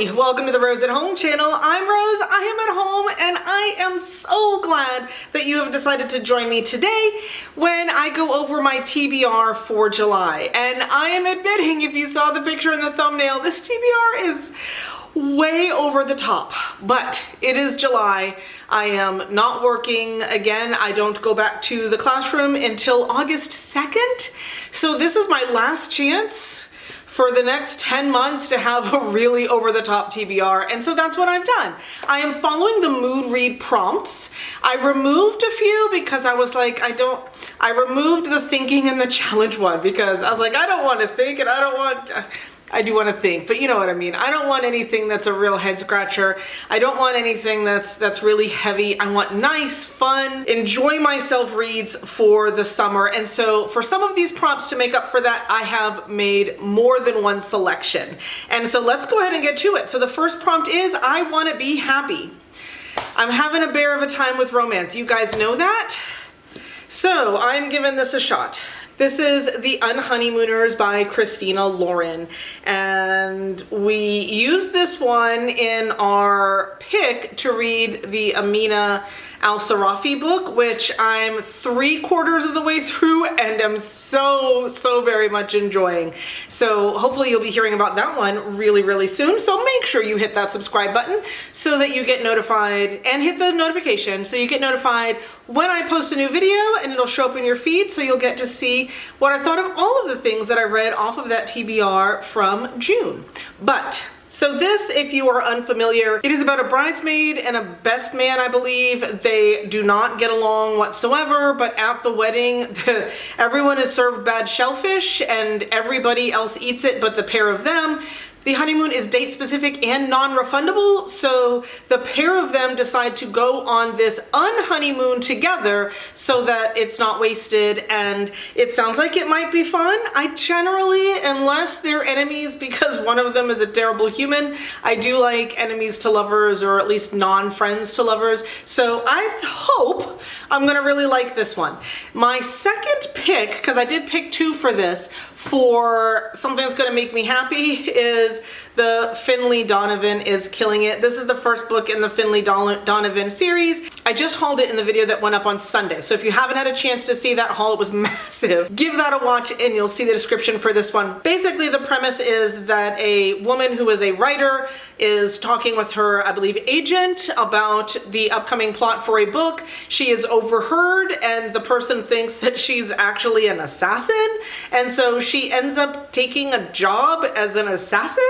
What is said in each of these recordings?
Hi, welcome to the Rose at Home channel. I'm Rose, I am at home, and I am so glad that you have decided to join me today when I go over my TBR for July. And I am admitting, if you saw the picture in the thumbnail, this TBR is way over the top, but it is July. I am not working again. I don't go back to the classroom until August 2nd. So this is my last chance for the next 10 months to have a really over-the-top TBR, and so that's what I've done. I am following the mood read prompts. I removed a few because I was like, I removed the thinking and the challenge one because I was like, I don't want to think and I do want to think, but you know what I mean. I don't want anything that's a real head scratcher. I don't want anything that's really heavy. I want nice, fun, enjoy myself reads for the summer. And so for some of these prompts to make up for that, I have made more than one selection. And so let's go ahead and get to it. So the first prompt is, I want to be happy. I'm having a bear of a time with romance. You guys know that? So I'm giving this a shot. This is The Unhoneymooners by Christina Lauren, and we used this one in our pick to read the Amina Al-Sarafi book, which I'm 3/4 of the way through and am so very much enjoying. So hopefully you'll be hearing about that one really soon. So make sure you hit that subscribe button so that you get notified, and hit the notification so you get notified when I post a new video, and it'll show up in your feed, so you'll get to see what I thought of all of the things that I read off of that TBR from June. So this, if you are unfamiliar, it is about a bridesmaid and a best man, I believe. They do not get along whatsoever, but at the wedding, everyone is served bad shellfish and everybody else eats it but the pair of them. The honeymoon is date specific and non-refundable, so the pair of them decide to go on this un-honeymoon together so that it's not wasted, and it sounds like it might be fun. I generally, unless they're enemies because one of them is a terrible human, I do like enemies to lovers, or at least non-friends to lovers, so I hope I'm gonna really like this one. My second pick, because I did pick two for this, for something that's gonna make me happy, is the Finlay Donovan is Killing It. This is the first book in the Finlay Donovan series. I just hauled it in the video that went up on Sunday. So if you haven't had a chance to see that haul, it was massive. Give that a watch and you'll see the description for this one. Basically, the premise is that a woman who is a writer is talking with her, I believe, agent about the upcoming plot for a book. She is overheard and the person thinks that she's actually an assassin. And so she ends up taking a job as an assassin.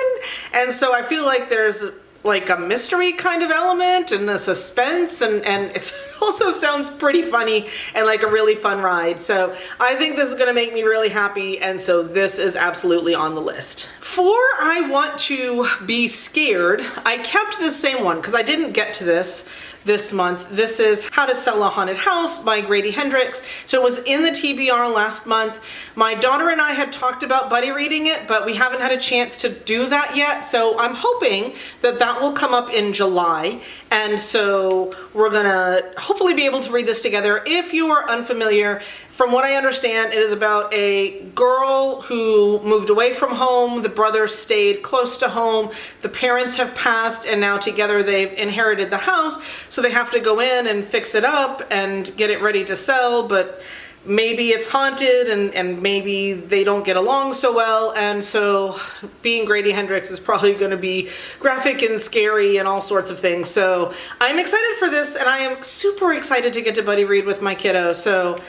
And so I feel like there's like a mystery kind of element and a suspense, and it also sounds pretty funny and like a really fun ride. So I think this is gonna make me really happy, and so this is absolutely on the list. For I Want to Be Scared, I kept the same one because I didn't get to this month. This is How to Sell a Haunted House by Grady Hendrix. So it was in the TBR last month. My daughter and I had talked about buddy reading it, but we haven't had a chance to do that yet. So I'm hoping that that will come up in July. And so we're gonna hopefully be able to read this together. If you are unfamiliar, from what I understand, it is about a girl who moved away from home. The brother stayed close to home. The parents have passed, and now together they've inherited the house. So they have to go in and fix it up and get it ready to sell, but maybe it's haunted and maybe they don't get along so well. And so being Grady Hendrix is probably going to be graphic and scary and all sorts of things. So I'm excited for this, and I am super excited to get to buddy read with my kiddo. So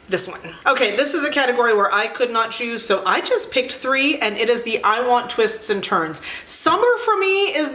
this one. Okay, this is the category where I could not choose, so I just picked three, and it is the I Want Twists and Turns. Summer for me is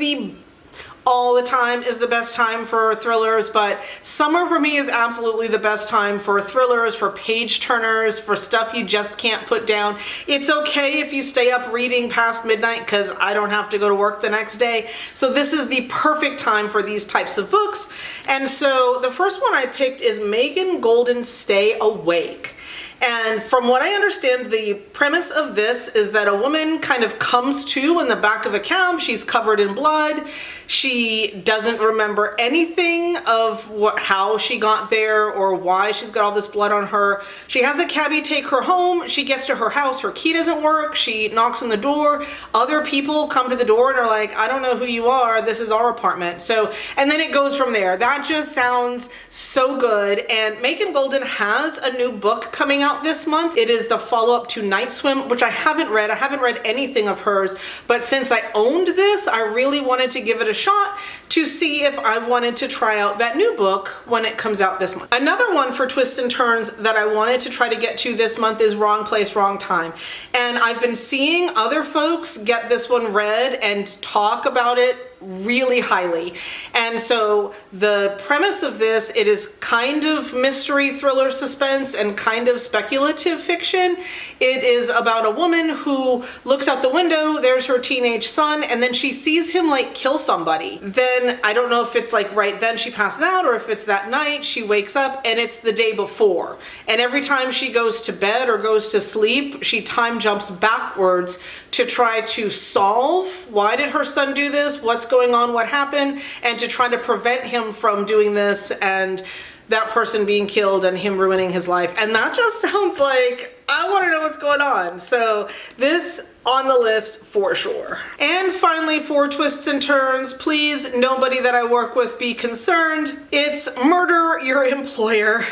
all the time is the best time for thrillers, but summer for me is absolutely the best time for thrillers, for page turners, for stuff you just can't put down. It's okay if you stay up reading past midnight because I don't have to go to work the next day. So this is the perfect time for these types of books. And so the first one I picked is Megan Golden's Stay Awake. And from what I understand, the premise of this is that a woman kind of comes to in the back of a cab. She's covered in blood. She doesn't remember anything of how she got there or why she's got all this blood on her. She has the cabbie take her home. She gets to her house. Her key doesn't work. She knocks on the door. Other people come to the door and are like, I don't know who you are. This is our apartment. So, and then it goes from there. That just sounds so good. And Megan Golden has a new book coming out this month. It is the follow-up to Night Swim, which I haven't read. I haven't read anything of hers, but since I owned this, I really wanted to give it a shot to see if I wanted to try out that new book when it comes out this month. Another one for twists and turns that I wanted to try to get to this month is Wrong Place, Wrong Time. And I've been seeing other folks get this one read and talk about it really highly. And so the premise of this, it is kind of mystery, thriller, suspense, and kind of speculative fiction. It is about a woman who looks out the window, there's her teenage son, and then she sees him like kill somebody. Then I don't know if it's like right then she passes out or if it's that night she wakes up and it's the day before. And every time she goes to bed or goes to sleep, she time jumps backwards to try to solve why did her son do this, what's going on, what happened, and to try to prevent him from doing this and that person being killed and him ruining his life. And that just sounds like I want to know what's going on. So this on the list for sure. And finally, for twists and turns, please, nobody that I work with be concerned. It's Murder Your Employer.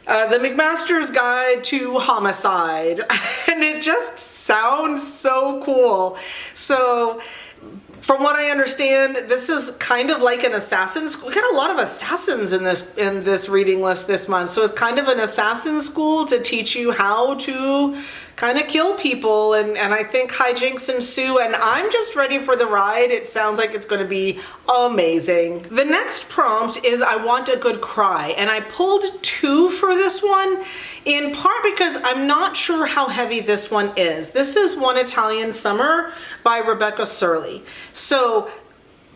The McMaster's Guide to Homicide. And it just sounds so cool. So from what I understand, this is kind of like an assassin's. We got a lot of assassins in this reading list this month. So it's kind of an assassin school to teach you how to kind of kill people, and I think hijinks ensue, and I'm just ready for the ride. It sounds like it's going to be amazing. The next prompt is I want a good cry, and I pulled 2 for this one, in part because I'm not sure how heavy this one is. This is One Italian Summer by Rebecca Surley. So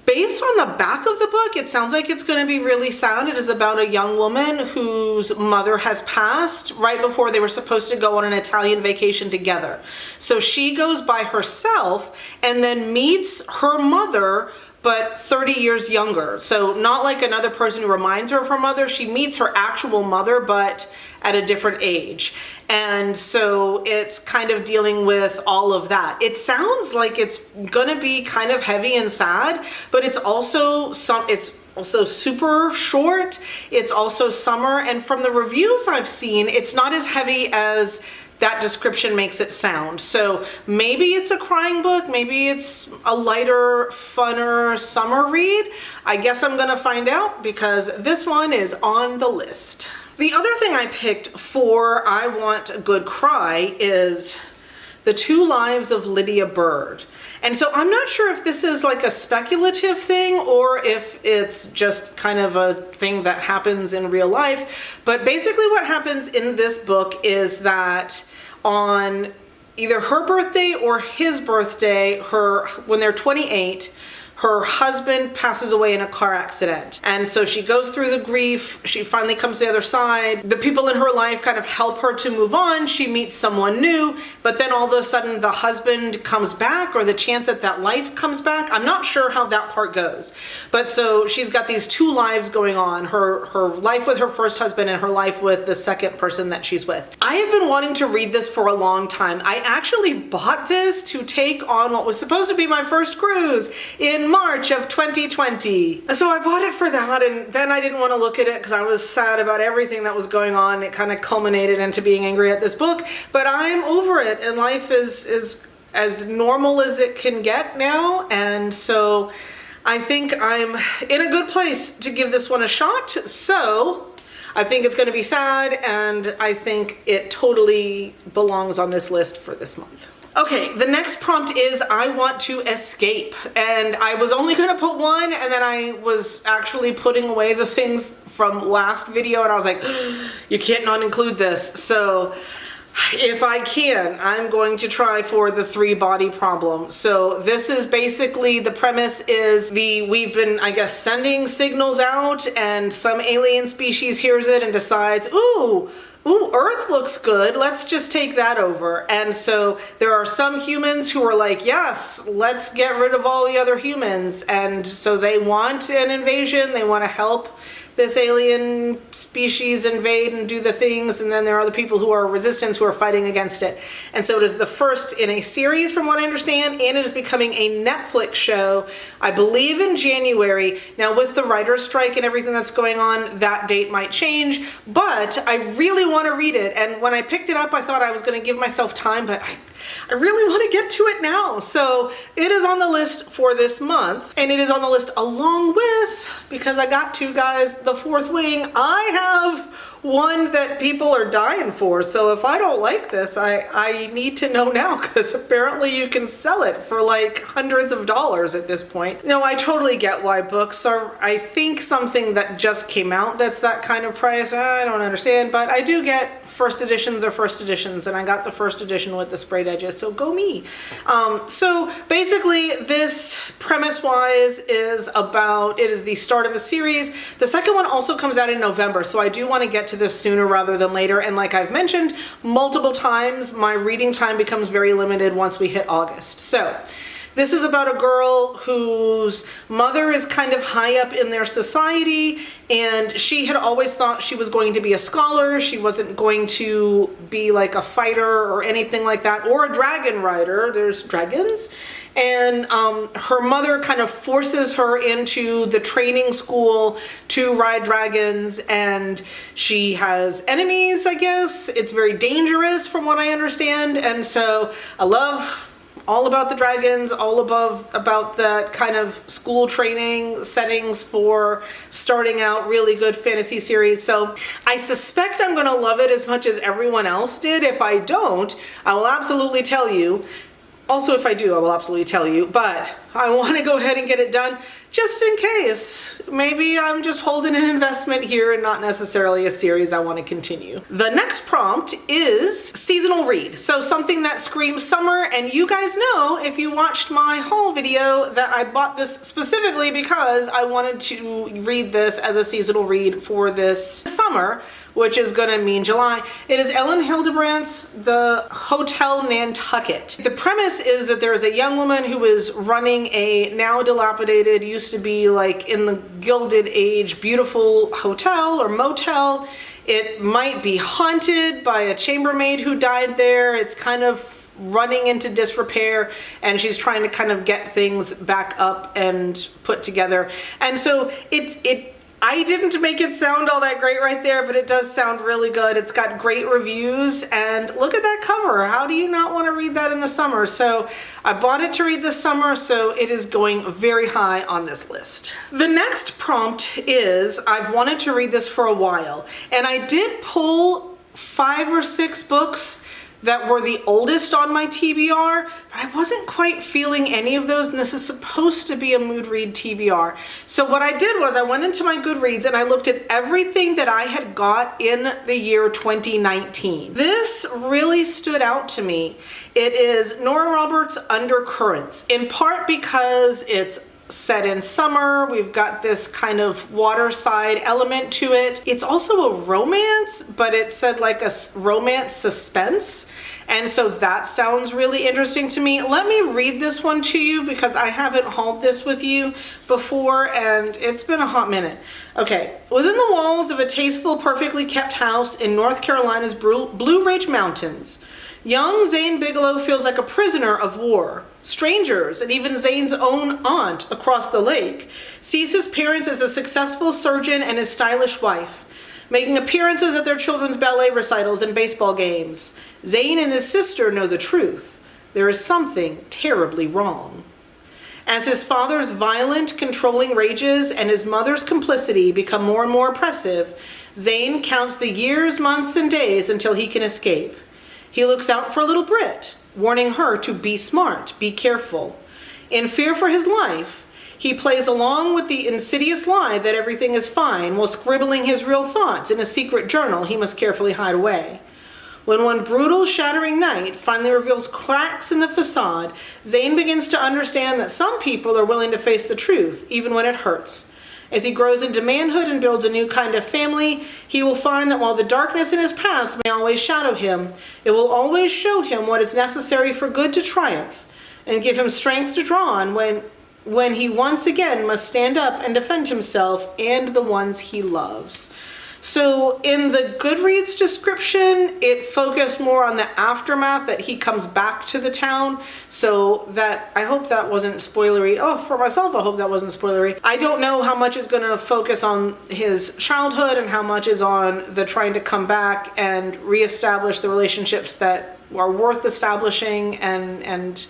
based on the back of the book, it sounds like it's going to be really sad. It is about a young woman whose mother has passed right before they were supposed to go on an Italian vacation together. So she goes by herself and then meets her mother, but 30 years younger. So not like another person who reminds her of her mother. She meets her actual mother, but at a different age. And so it's kind of dealing with all of that. It sounds like it's gonna be kind of heavy and sad, but it's also super short. It's also summer. And from the reviews I've seen, it's not as heavy as that description makes it sound. So maybe it's a crying book, maybe it's a lighter, funner summer read. I guess I'm gonna find out because this one is on the list. The other thing I picked for I Want a Good Cry is The 2 Lives of Lydia Bird. And so I'm not sure if this is like a speculative thing or if it's just kind of a thing that happens in real life. But basically what happens in this book is that on either her birthday or his birthday, when they're 28, her husband passes away in a car accident. And so she goes through the grief. She finally comes to the other side. The people in her life kind of help her to move on. She meets someone new, but then all of a sudden the husband comes back, or the chance that life comes back. I'm not sure how that part goes. But so she's got these 2 lives going on, her life with her first husband and her life with the second person that she's with. I have been wanting to read this for a long time. I actually bought this to take on what was supposed to be my first cruise in March of 2020. So I bought it for that, and then I didn't want to look at it because I was sad about everything that was going on. It kind of culminated into being angry at this book, but I'm over it, and life is as normal as it can get now, and so I think I'm in a good place to give this one a shot. So I think it's going to be sad, and I think it totally belongs on this list for this month. Okay, the next prompt is I want to escape, and I was only going to put 1, and then I was actually putting away the things from last video, and I was like, you can't not include this. So if I can, I'm going to try for the 3-body problem. So this is basically, the premise is we've been, I guess, sending signals out, and some alien species hears it and decides, ooh, ooh, Earth looks good, let's just take that over. And so there are some humans who are like, yes, let's get rid of all the other humans. And so they want an invasion, they want to help this alien species invade and do the things, and then there are the people who are resistance who are fighting against it. And so it is the first in a series from what I understand, and it is becoming a Netflix show, I believe in January. Now with the writer's strike and everything that's going on, that date might change, but I really want to read it. And when I picked it up, I thought I was going to give myself time, but I really want to get to it now. So it is on the list for this month, and it is on the list along with, because I got to, guys, The Fourth Wing. I have one that people are dying for, so if I don't like this, I need to know now, because apparently you can sell it for like hundreds of dollars at this point. No, I totally get why books are, I think, something that just came out that's that kind of price. I don't understand, but I do get first editions are first editions, and I got the first edition with the sprayed edges, so go me. So basically this premise-wise is about, it is the start of a series. The second one also comes out in November, so I do want to get to this sooner rather than later, and like I've mentioned multiple times, my reading time becomes very limited once we hit August. So this is about a girl whose mother is kind of high up in their society, and she had always thought she was going to be a scholar. She wasn't going to be like a fighter or anything like that, or a dragon rider. There's dragons. And her mother kind of forces her into the training school to ride dragons, and she has enemies, I guess. It's very dangerous from what I understand, and so I love all about the dragons, all about that kind of school training settings for starting out really good fantasy series. So I suspect I'm gonna love it as much as everyone else did. If I don't, I will absolutely tell you. Also, if I do, I will absolutely tell you, but I want to go ahead and get it done just in case. Maybe I'm just holding an investment here and not necessarily a series I want to continue. The next prompt is seasonal read. So something that screams summer, and you guys know if you watched my haul video that I bought this specifically because I wanted to read this as a seasonal read for this summer, which is gonna mean July. It is Ellen Hildebrandt's The Hotel Nantucket. The premise is that there is a young woman who is running a now dilapidated, used to be like in the Gilded Age, beautiful hotel or motel. It might be haunted by a chambermaid who died there. It's kind of running into disrepair, and she's trying to kind of get things back up and put together. And so I didn't make it sound all that great right there, but it does sound really good. It's got great reviews, and look at that cover. How do you not want to read that in the summer? So I bought it to read this summer, so it is going very high on this list. The next prompt is, I've wanted to read this for a while, and I did pull 5 or 6 books that were the oldest on my TBR, but I wasn't quite feeling any of those, and this is supposed to be a mood read TBR. So what I did was I went into my Goodreads and I looked at everything that I had got in the year 2019. This really stood out to me. It is Nora Roberts' Undercurrents, in part because it's set in summer. We've got this kind of waterside element to it. It's also a romance, but it's said like a romance suspense. And so that sounds really interesting to me. Let me read this one to you because I haven't hauled this with you before and it's been a hot minute. Okay, within the walls of a tasteful, perfectly kept house in North Carolina's Blue Ridge Mountains, young Zane Bigelow feels like a prisoner of war. Strangers, and even Zane's own aunt across the lake, sees his parents as a successful surgeon and his stylish wife, making appearances at their children's ballet recitals and baseball games. Zane and his sister know the truth. There is something terribly wrong. As his father's violent, controlling rages and his mother's complicity become more and more oppressive, Zane counts the years, months, and days until he can escape. He looks out for little Brit, warning her to be smart, be careful. In fear for his life, he plays along with the insidious lie that everything is fine while scribbling his real thoughts in a secret journal he must carefully hide away. When one brutal, shattering night finally reveals cracks in the facade, Zane begins to understand that some people are willing to face the truth, even when it hurts. As he grows into manhood and builds a new kind of family, he will find that while the darkness in his past may always shadow him, it will always show him what is necessary for good to triumph and give him strength to draw on when he once again must stand up and defend himself and the ones he loves. So in the Goodreads description, it focused more on the aftermath, that he comes back to the town. So that, I hope that wasn't spoilery. Oh, for myself, I hope that wasn't spoilery. I don't know how much is gonna focus on his childhood and how much is on the trying to come back and reestablish the relationships that are worth establishing and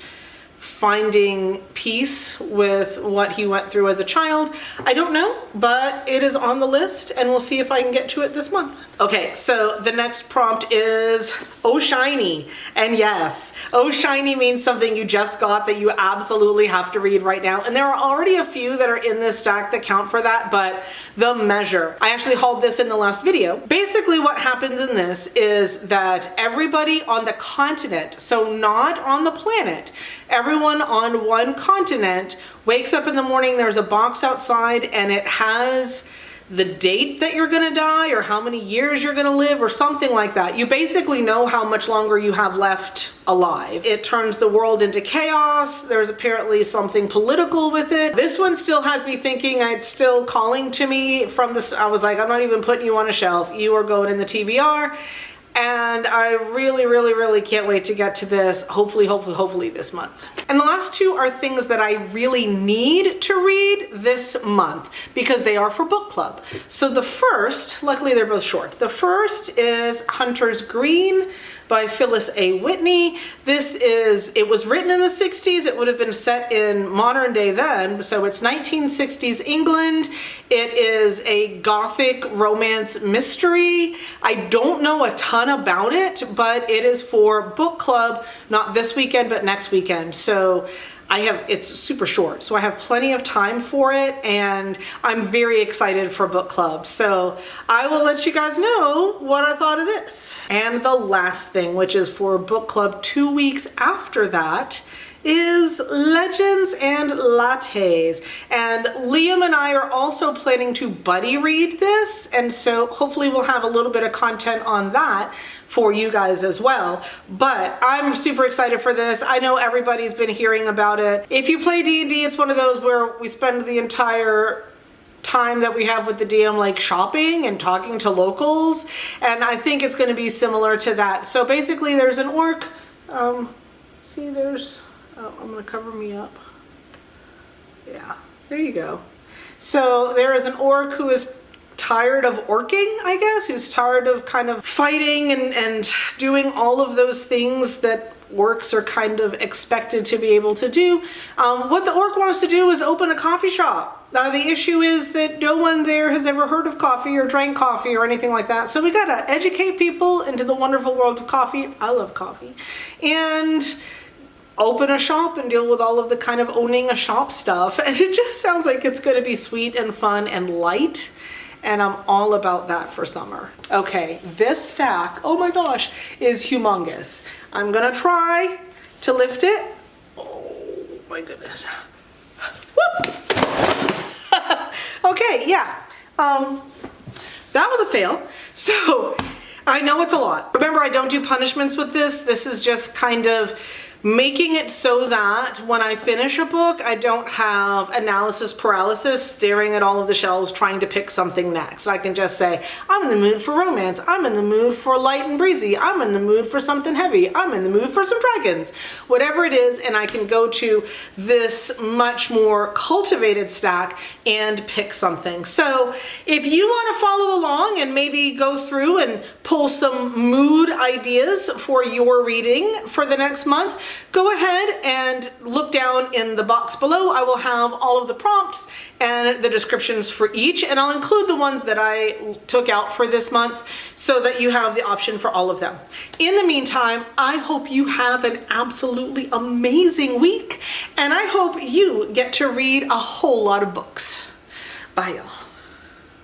finding peace with what he went through as a child. I don't know, but it is on the list and we'll see if I can get to it this month. Okay, so the next prompt is Oh Shiny. And yes, Oh Shiny means something you just got that you absolutely have to read right now. And there are already a few that are in this stack that count for that, but The Measure. I actually hauled this in the last video. Basically what happens in this is that everybody on the continent, so not on the planet, everyone on one continent wakes up in the morning, there's a box outside and it has the date that you're gonna die or how many years you're gonna live or something like that. You basically know how much longer you have left alive. It turns the world into chaos. There's apparently something political with it. This one still has me thinking, it's still calling to me from this. I was like, I'm not even putting you on a shelf. You are going in the TBR. And I really can't wait to get to this, hopefully this month. And the last two are things that I really need to read this month because they are for book club. So the first, luckily they're both short. The first is Hunter's Green by Phyllis A. Whitney. It was written in the 60s. It would have been set in modern day then. So it's 1960s England. It is a gothic romance mystery. I don't know a ton about it, but it is for book club, not this weekend, but next weekend. So it's super short, so I have plenty of time for it, and I'm very excited for book club. So I will let you guys know what I thought of this. And the last thing, which is for book club 2 weeks after that, is Legends and Lattes. And Liam and I are also planning to buddy read this, and so hopefully we'll have a little bit of content on that for you guys as well. But I'm super excited for this. I know everybody's been hearing about it. If you play D&D, it's one of those where we spend the entire time that we have with the DM like shopping and talking to locals, and I think it's going to be similar to that. So basically there's an orc, see there's, oh, I'm going to cover me up. Yeah, there you go. So there is an orc who is tired of orking, I guess, who's tired of kind of fighting and doing all of those things that orcs are kind of expected to be able to do. What the orc wants to do is open a coffee shop. The issue is that no one there has ever heard of coffee or drank coffee or anything like that. So we gotta educate people into the wonderful world of coffee. I love coffee. And open a shop and deal with all of the kind of owning a shop stuff. And it just sounds like it's gonna be sweet and fun and light. And I'm all about that for summer. Okay, this stack, oh my gosh, is humongous. I'm gonna try to lift it. Oh my goodness. Whoop! Okay, yeah. That was a fail. So I know it's a lot. Remember, I don't do punishments with this. This is just kind of making it so that when I finish a book, I don't have analysis paralysis staring at all of the shelves trying to pick something next. I can just say, I'm in the mood for romance. I'm in the mood for light and breezy. I'm in the mood for something heavy. I'm in the mood for some dragons. Whatever it is, and I can go to this much more cultivated stack and pick something. So if you want to follow along and maybe go through and pull some mood ideas for your reading for the next month, go ahead and look down in the box below. I will have all of the prompts and the descriptions for each, and I'll include the ones that I took out for this month so that you have the option for all of them. In the meantime, I hope you have an absolutely amazing week, and I hope you get to read a whole lot of books. Bye, y'all.